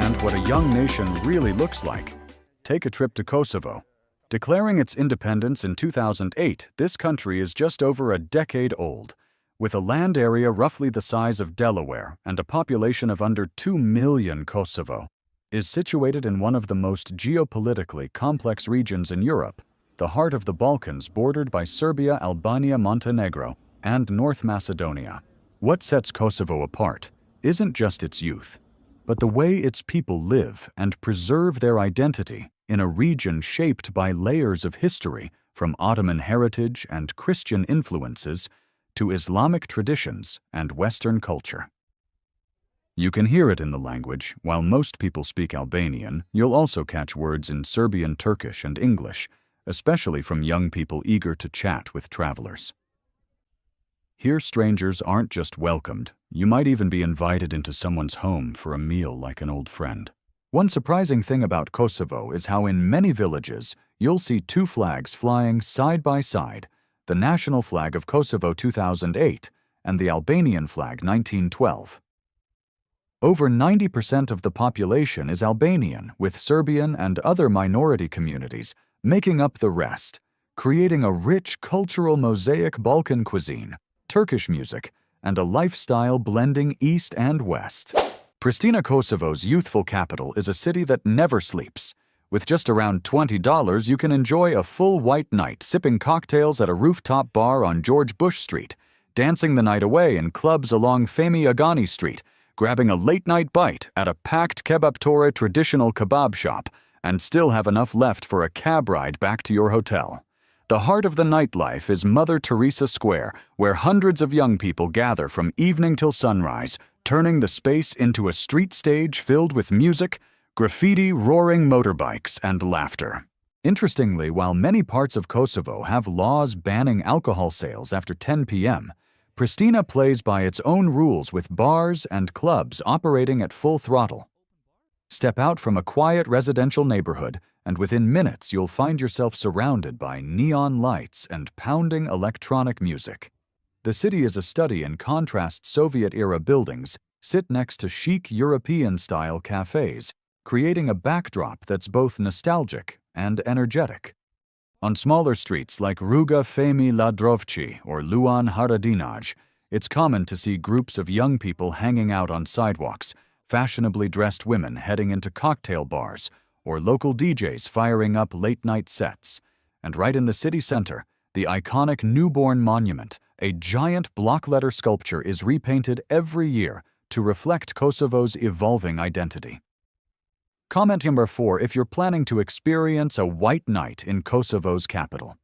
understand what a young nation really looks like, take a trip to Kosovo. Declaring its independence in 2008, this country is just over a decade old. With a land area roughly the size of Delaware and a population of under 2 million, Kosovo is situated in one of the most geopolitically complex regions in Europe, the heart of the Balkans bordered by Serbia, Albania, Montenegro, and North Macedonia. What sets Kosovo apart isn't just its youth, but the way its people live and preserve their identity in a region shaped by layers of history from Ottoman heritage and Christian influences to Islamic traditions and Western culture. You can hear it in the language. While most people speak Albanian, you'll also catch words in Serbian, Turkish, and English, especially from young people eager to chat with travelers. Here, strangers aren't just welcomed, you might even be invited into someone's home for a meal like an old friend. One surprising thing about Kosovo is how in many villages you'll see two flags flying side by side, the national flag of Kosovo 2008 and the Albanian flag 1912. Over 90% of the population is Albanian, with Serbian and other minority communities making up the rest, creating a rich cultural mosaic. Balkan cuisine, Turkish music, and a lifestyle blending East and West. Pristina, Kosovo's youthful capital, is a city that never sleeps. With just around $20, you can enjoy a full white night sipping cocktails at a rooftop bar on George Bush Street, dancing the night away in clubs along Fehmi Agani Street, grabbing a late-night bite at a packed Kebaptore traditional kebab shop, and still have enough left for a cab ride back to your hotel. The heart of the nightlife is Mother Teresa Square, where hundreds of young people gather from evening till sunrise, turning the space into a street stage filled with music, graffiti, roaring motorbikes, and laughter. Interestingly, while many parts of Kosovo have laws banning alcohol sales after 10 p.m., Pristina plays by its own rules with bars and clubs operating at full throttle. Step out from a quiet residential neighborhood, and within minutes you'll find yourself surrounded by neon lights and pounding electronic music. The city is a study in contrast. Soviet-era buildings sit next to chic European-style cafes, creating a backdrop that's both nostalgic and energetic. On smaller streets like Ruga Fehmi Ladrovci or Luan Haradinaj, it's common to see groups of young people hanging out on sidewalks, fashionably dressed women heading into cocktail bars, or local DJs firing up late-night sets. And right in the city center, the iconic Newborn Monument, a giant block-letter sculpture, is repainted every year to reflect Kosovo's evolving identity. Comment number 4 if you're planning to experience a white night in Kosovo's capital.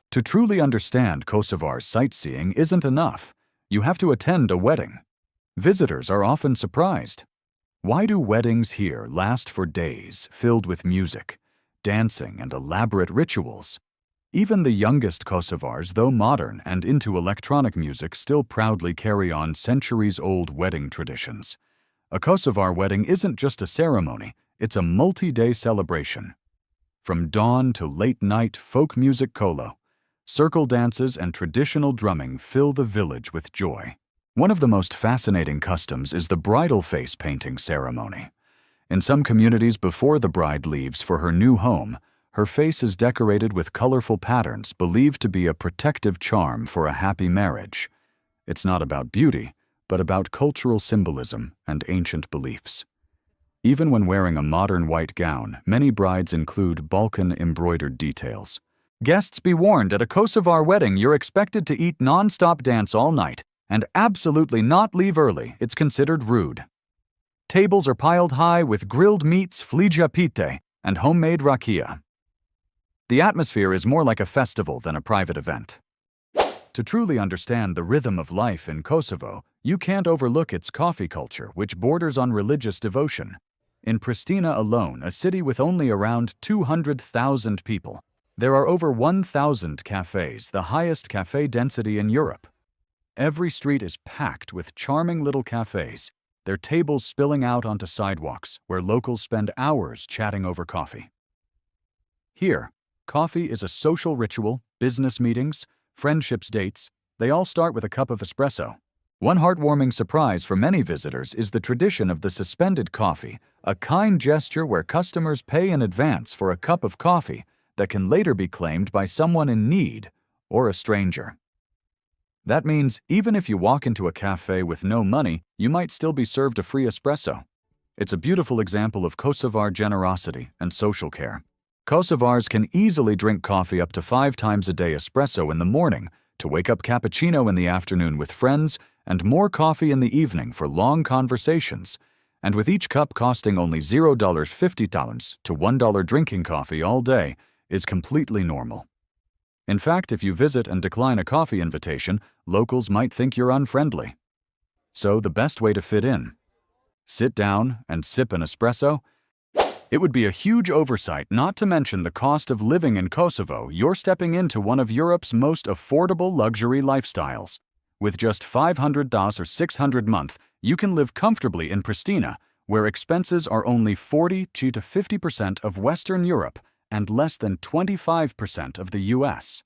To truly understand Kosovar's sightseeing isn't enough. You have to attend a wedding. Visitors are often surprised. Why do weddings here last for days, filled with music, dancing, and elaborate rituals? Even the youngest Kosovars, though modern and into electronic music, still proudly carry on centuries-old wedding traditions. A Kosovar wedding isn't just a ceremony, it's a multi-day celebration. From dawn to late night, folk music, kolo, circle dances, and traditional drumming fill the village with joy. One of the most fascinating customs is the bridal face painting ceremony. In some communities, before the bride leaves for her new home, her face is decorated with colorful patterns believed to be a protective charm for a happy marriage. It's not about beauty, but about cultural symbolism and ancient beliefs. Even when wearing a modern white gown, many brides include Balkan embroidered details. Guests be warned, at a Kosovar wedding you're expected to eat non-stop, dance all night, and absolutely not leave early. It's considered rude. Tables are piled high with grilled meats, flija pite, and homemade rakia. The atmosphere is more like a festival than a private event. To truly understand the rhythm of life in Kosovo, you can't overlook its coffee culture, which borders on religious devotion. In Pristina alone, a city with only around 200,000 people, there are over 1,000 cafes, the highest cafe density in Europe. Every street is packed with charming little cafes, their tables spilling out onto sidewalks where locals spend hours chatting over coffee. Here, coffee is a social ritual. Business meetings, friendships, dates, they all start with a cup of espresso. One heartwarming surprise for many visitors is the tradition of the suspended coffee, a kind gesture where customers pay in advance for a cup of coffee that can later be claimed by someone in need or a stranger. That means even if you walk into a cafe with no money, you might still be served a free espresso. It's a beautiful example of Kosovar generosity and social care. Kosovars can easily drink coffee up to 5 times a day, espresso in the morning, to wake up cappuccino in the afternoon with friends, and more coffee in the evening for long conversations. And with each cup costing only $0.50 to $1 drinking coffee all day is completely normal. In fact, if you visit and decline a coffee invitation, locals might think you're unfriendly. So the best way to fit in: sit down and sip an espresso? It would be a huge oversight not to mention the cost of living in Kosovo. You're stepping into one of Europe's most affordable luxury lifestyles. With just $500 or $600 a month, you can live comfortably in Pristina, where expenses are only 40 to 50% of Western Europe and less than 25% of the US.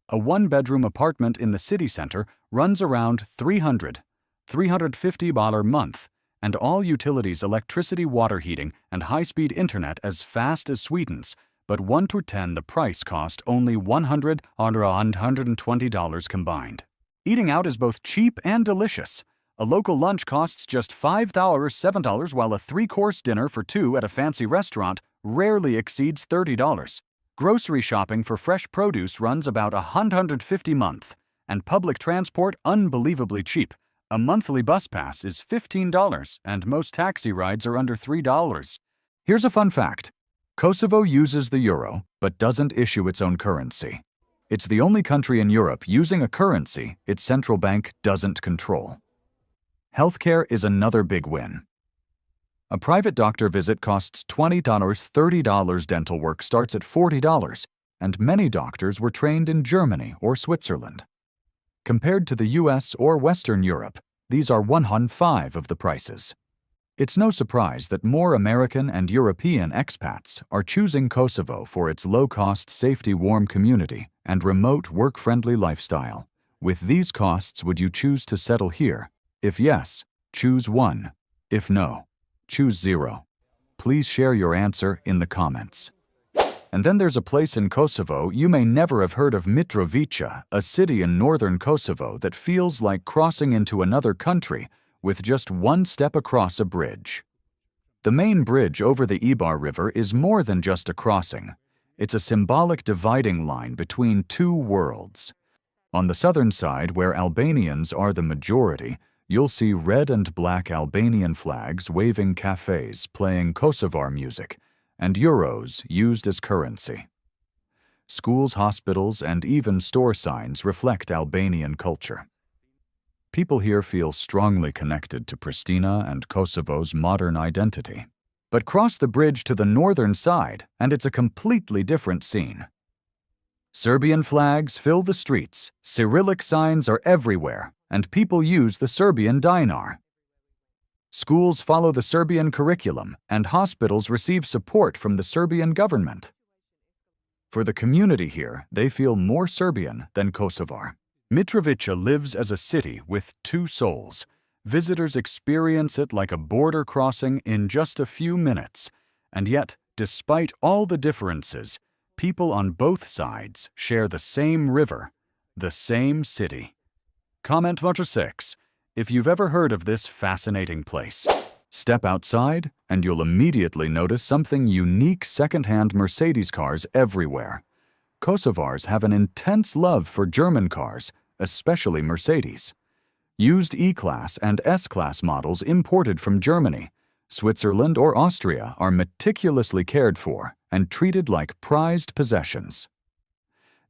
A one-bedroom apartment in the city center runs around $350 a month, and all utilities, electricity, water heating, and high-speed internet as fast as Sweden's, but 1 to 10 the price cost only $100 or $120 combined. Eating out is both cheap and delicious. A local lunch costs just $5 or $7, while a 3-course dinner for 2 at a fancy restaurant rarely exceeds $30. Grocery shopping for fresh produce runs about $150 a month, and public transport unbelievably cheap. A monthly bus pass is $15, and most taxi rides are under $3. Here's a fun fact. Kosovo uses the euro, but doesn't issue its own currency. It's the only country in Europe using a currency its central bank doesn't control. Healthcare is another big win. A private doctor visit costs $20, $30, dental work starts at $40, and many doctors were trained in Germany or Switzerland. Compared to the US or Western Europe, these are 1/5 of the prices. It's no surprise that more American and European expats are choosing Kosovo for its low-cost, safety, warm community and remote, work-friendly lifestyle. With these costs, would you choose to settle here? If yes, choose 1. If no, choose 0. Please share your answer in the comments. And then there's a place in Kosovo you may never have heard of: Mitrovica, a city in northern Kosovo that feels like crossing into another country with just 1 step across a bridge. The main bridge over the Ibar River is more than just a crossing. It's a symbolic dividing line between 2 worlds. On the southern side, where Albanians are the majority, you'll see red and black Albanian flags waving, cafes playing Kosovar music, and euros used as currency. Schools, hospitals, and even store signs reflect Albanian culture. People here feel strongly connected to Pristina and Kosovo's modern identity. But cross the bridge to the northern side, and it's a completely different scene. Serbian flags fill the streets, Cyrillic signs are everywhere, and people use the Serbian dinar. Schools follow the Serbian curriculum, and hospitals receive support from the Serbian government. For the community here, they feel more Serbian than Kosovar. Mitrovica lives as a city with 2 souls. Visitors experience it like a border crossing in just a few minutes. And yet, despite all the differences, people on both sides share the same river, the same city. Comment number 6. If you've ever heard of this fascinating place. Step outside, and you'll immediately notice something unique: second-hand Mercedes cars everywhere. Kosovars have an intense love for German cars, especially Mercedes. Used E-Class and S-Class models imported from Germany, Switzerland, or Austria are meticulously cared for and treated like prized possessions.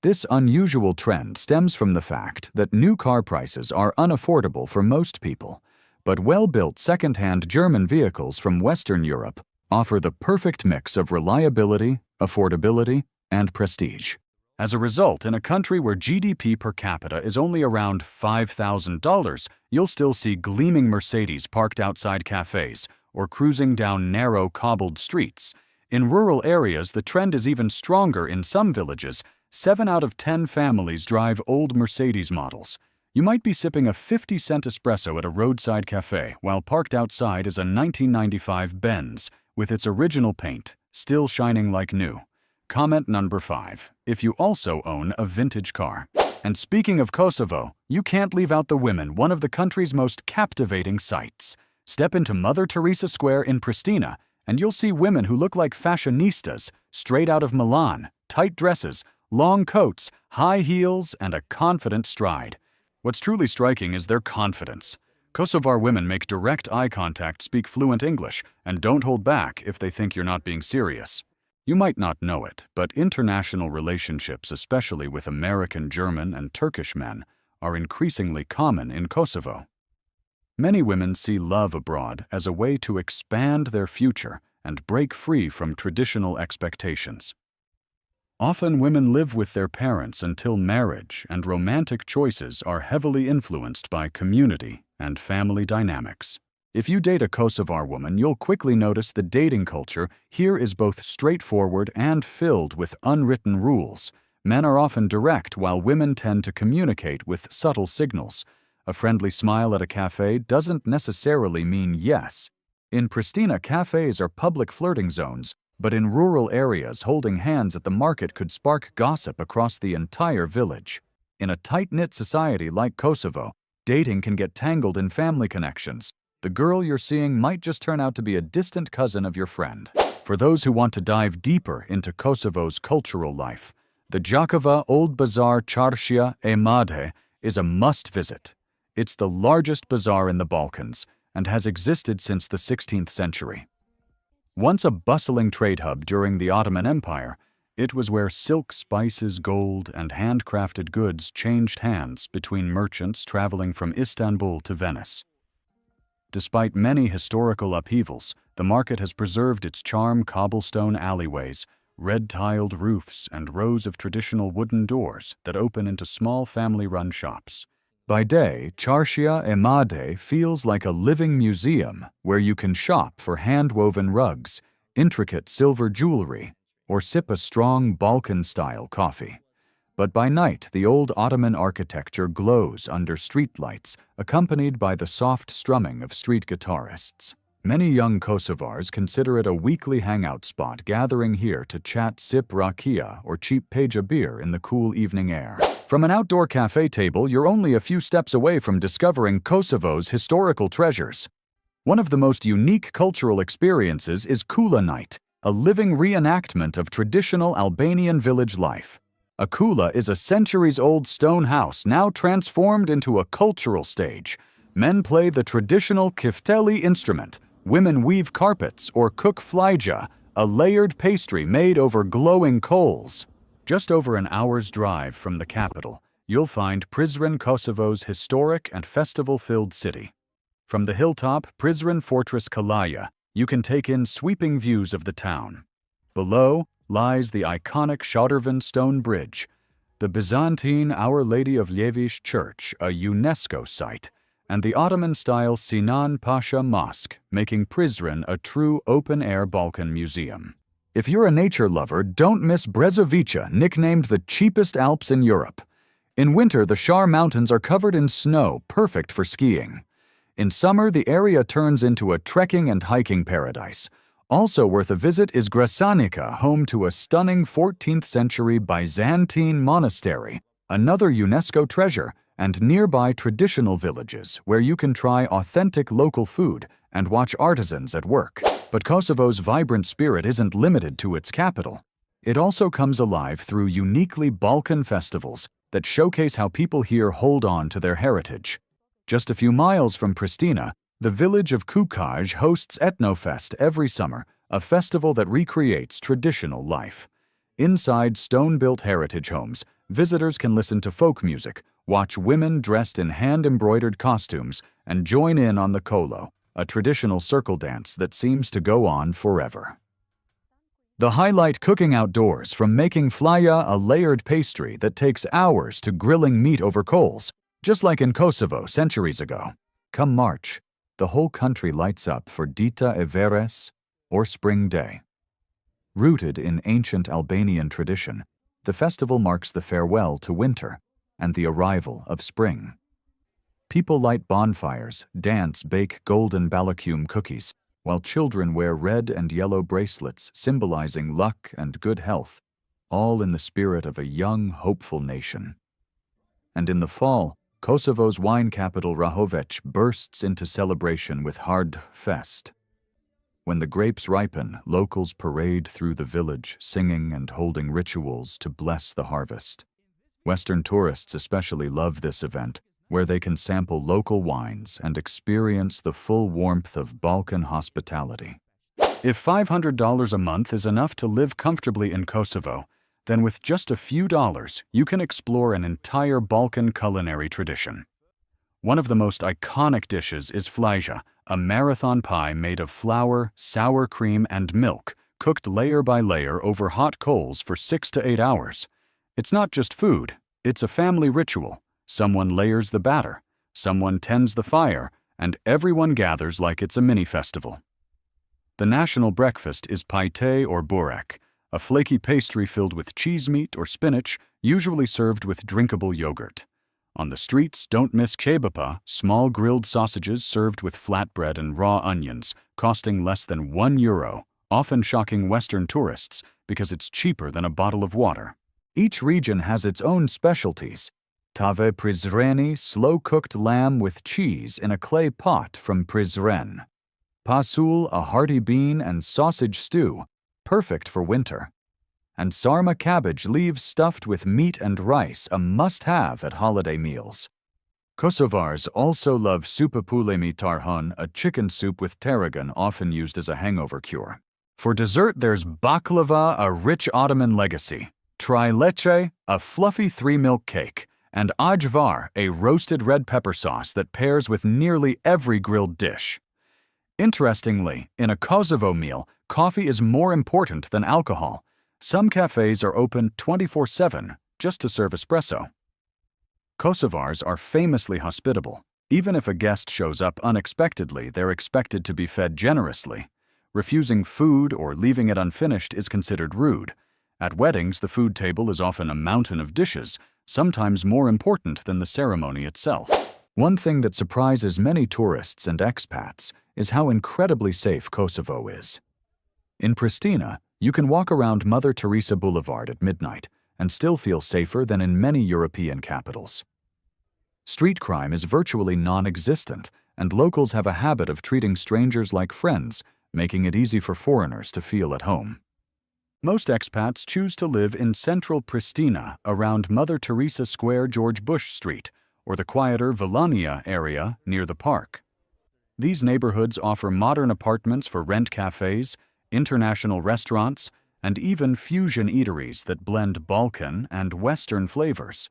This unusual trend stems from the fact that new car prices are unaffordable for most people, but well-built second-hand German vehicles from Western Europe offer the perfect mix of reliability, affordability, and prestige. As a result, in a country where GDP per capita is only around $5,000, you'll still see gleaming Mercedes parked outside cafes or cruising down narrow, cobbled streets. In rural areas, the trend is even stronger. In some villages, 7 out of 10 families drive old Mercedes models. You might be sipping a 50-cent espresso at a roadside cafe while parked outside is a 1995 Benz with its original paint, still shining like new. Comment number 5, if you also own a vintage car. And speaking of Kosovo, you can't leave out the women, one of the country's most captivating sights. Step into Mother Teresa Square in Pristina, and you'll see women who look like fashionistas, straight out of Milan, tight dresses, long coats, high heels, and a confident stride. What's truly striking is their confidence. Kosovar women make direct eye contact, speak fluent English, and don't hold back if they think you're not being serious. You might not know it, but international relationships, especially with American, German, and Turkish men, are increasingly common in Kosovo. Many women see love abroad as a way to expand their future and break free from traditional expectations. Often women live with their parents until marriage, and romantic choices are heavily influenced by community and family dynamics. If you date a Kosovar woman, you'll quickly notice the dating culture here is both straightforward and filled with unwritten rules. Men are often direct, while women tend to communicate with subtle signals. A friendly smile at a cafe doesn't necessarily mean yes. In Pristina, cafes are public flirting zones, but in rural areas, holding hands at the market could spark gossip across the entire village. In a tight-knit society like Kosovo, dating can get tangled in family connections. The girl you're seeing might just turn out to be a distant cousin of your friend. For those who want to dive deeper into Kosovo's cultural life, the Jakova Old Bazaar Çarşıya e Made is a must-visit. It's the largest bazaar in the Balkans and has existed since the 16th century. Once a bustling trade hub during the Ottoman Empire, it was where silk, spices, gold, and handcrafted goods changed hands between merchants traveling from Istanbul to Venice. Despite many historical upheavals, the market has preserved its charm: cobblestone alleyways, red-tiled roofs, and rows of traditional wooden doors that open into small family-run shops. By day, Çarşıya e Made feels like a living museum where you can shop for hand-woven rugs, intricate silver jewelry, or sip a strong Balkan-style coffee. But by night, the old Ottoman architecture glows under streetlights, accompanied by the soft strumming of street guitarists. Many young Kosovars consider it a weekly hangout spot, gathering here to chat, sip rakia, or cheap peja beer in the cool evening air. From an outdoor cafe table, you're only a few steps away from discovering Kosovo's historical treasures. One of the most unique cultural experiences is Kula Night, a living reenactment of traditional Albanian village life. A kula is a centuries-old stone house now transformed into a cultural stage. Men play the traditional kifteli instrument, women weave carpets or cook flyja, a layered pastry made over glowing coals. Just over an hour's drive from the capital, you'll find Prizren, Kosovo's historic and festival-filled city. From the hilltop Prizren Fortress Kalaya, you can take in sweeping views of the town. Below lies the iconic Shadırvan stone bridge, the Byzantine Our Lady of Ljevish Church, a UNESCO site, and the Ottoman-style Sinan Pasha Mosque, making Prizren a true open-air Balkan museum. If you're a nature lover, don't miss Brezovica, nicknamed the cheapest Alps in Europe. In winter, the Shar Mountains are covered in snow, perfect for skiing. In summer, the area turns into a trekking and hiking paradise. Also worth a visit is Gračanica, home to a stunning 14th-century Byzantine monastery, another UNESCO treasure, and nearby traditional villages where you can try authentic local food and watch artisans at work. But Kosovo's vibrant spirit isn't limited to its capital. It also comes alive through uniquely Balkan festivals that showcase how people here hold on to their heritage. Just a few miles from Pristina, the village of Kukaj hosts Etnofest every summer, a festival that recreates traditional life. Inside stone-built heritage homes, visitors can listen to folk music, watch women dressed in hand-embroidered costumes, and join in on the kolo, a traditional circle dance that seems to go on forever. The highlight cooking outdoors, from making flaya, a layered pastry that takes hours, to grilling meat over coals, just like in Kosovo centuries ago. Come March, the whole country lights up for Dita e Veres, or Spring Day. Rooted in ancient Albanian tradition, the festival marks the farewell to winter and the arrival of spring. People light bonfires, dance, bake golden balacume cookies, while children wear red and yellow bracelets symbolizing luck and good health, all in the spirit of a young, hopeful nation. And in the fall, Kosovo's wine capital Rahovec bursts into celebration with Hard Fest. When the grapes ripen, locals parade through the village, singing and holding rituals to bless the harvest. Western tourists especially love this event, where they can sample local wines and experience the full warmth of Balkan hospitality. If $500 a month is enough to live comfortably in Kosovo, then with just a few dollars, you can explore an entire Balkan culinary tradition. One of the most iconic dishes is flajja, a marathon pie made of flour, sour cream, and milk, cooked layer by layer over hot coals for 6 to 8 hours. It's not just food, it's a family ritual. Someone layers the batter, someone tends the fire, and everyone gathers like it's a mini festival. The national breakfast is paite or burek, a flaky pastry filled with cheese meat or spinach, usually served with drinkable yogurt. On the streets, don't miss kebapa, small grilled sausages served with flatbread and raw onions, costing less than €1, often shocking Western tourists because it's cheaper than a bottle of water. Each region has its own specialties. Tave Prizreni, slow-cooked lamb with cheese in a clay pot from Prizren. Pasul, a hearty bean and sausage stew, perfect for winter. And sarma cabbage leaves stuffed with meat and rice, a must-have at holiday meals. Kosovars also love supapulemi tarhun, a chicken soup with tarragon often used as a hangover cure. For dessert, there's baklava, a rich Ottoman legacy, trileche, a fluffy 3-milk cake, and ajvar, a roasted red pepper sauce that pairs with nearly every grilled dish. Interestingly, in a Kosovo meal, coffee is more important than alcohol. Some cafes are open 24/7 just to serve espresso. Kosovars are famously hospitable. Even if a guest shows up unexpectedly, they're expected to be fed generously. Refusing food or leaving it unfinished is considered rude. At weddings, the food table is often a mountain of dishes, sometimes more important than the ceremony itself. One thing that surprises many tourists and expats is how incredibly safe Kosovo is. In Pristina, you can walk around Mother Teresa Boulevard at midnight and still feel safer than in many European capitals. Street crime is virtually non-existent, and locals have a habit of treating strangers like friends, making it easy for foreigners to feel at home. Most expats choose to live in central Pristina around Mother Teresa Square, George Bush Street, or the quieter Vilania area near the park. These neighborhoods offer modern apartments for rent cafes, international restaurants, and even fusion eateries that blend Balkan and Western flavors.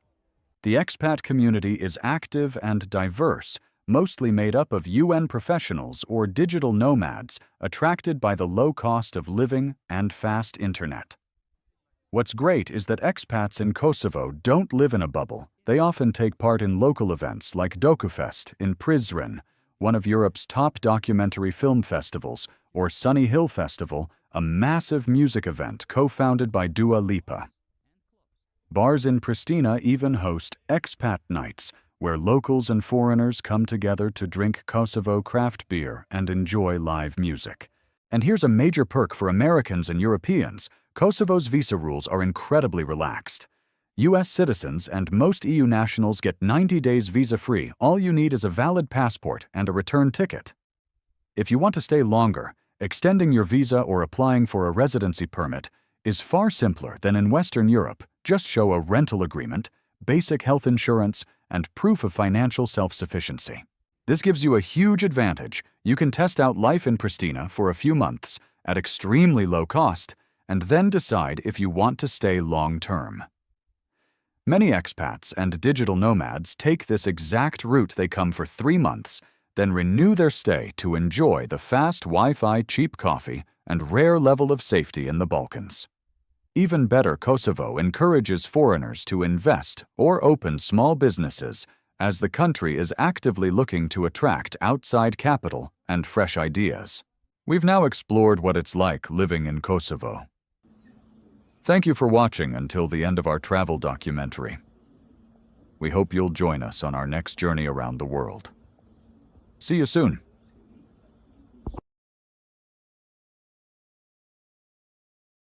The expat community is active and diverse, mostly made up of UN professionals or digital nomads attracted by the low cost of living and fast internet. What's great is that expats in Kosovo don't live in a bubble. They often take part in local events like DokuFest in Prizren, one of Europe's top documentary film festivals, or Sunny Hill Festival, a massive music event co-founded by Dua Lipa. Bars in Pristina even host expat nights, where locals and foreigners come together to drink Kosovo craft beer and enjoy live music. And here's a major perk for Americans and Europeans: Kosovo's visa rules are incredibly relaxed. U.S. citizens and most EU nationals get 90 days visa-free. All you need is a valid passport and a return ticket. If you want to stay longer, extending your visa or applying for a residency permit is far simpler than in Western Europe. Just show a rental agreement, basic health insurance, and proof of financial self-sufficiency. This gives you a huge advantage. You can test out life in Pristina for a few months at extremely low cost, and then decide if you want to stay long-term. Many expats and digital nomads take this exact route. They come for 3 months, then renew their stay to enjoy the fast Wi-Fi, cheap coffee, and rare level of safety in the Balkans. Even better, Kosovo encourages foreigners to invest or open small businesses, as the country is actively looking to attract outside capital and fresh ideas. We've now explored what it's like living in Kosovo. Thank you for watching until the end of our travel documentary. We hope you'll join us on our next journey around the world. See you soon.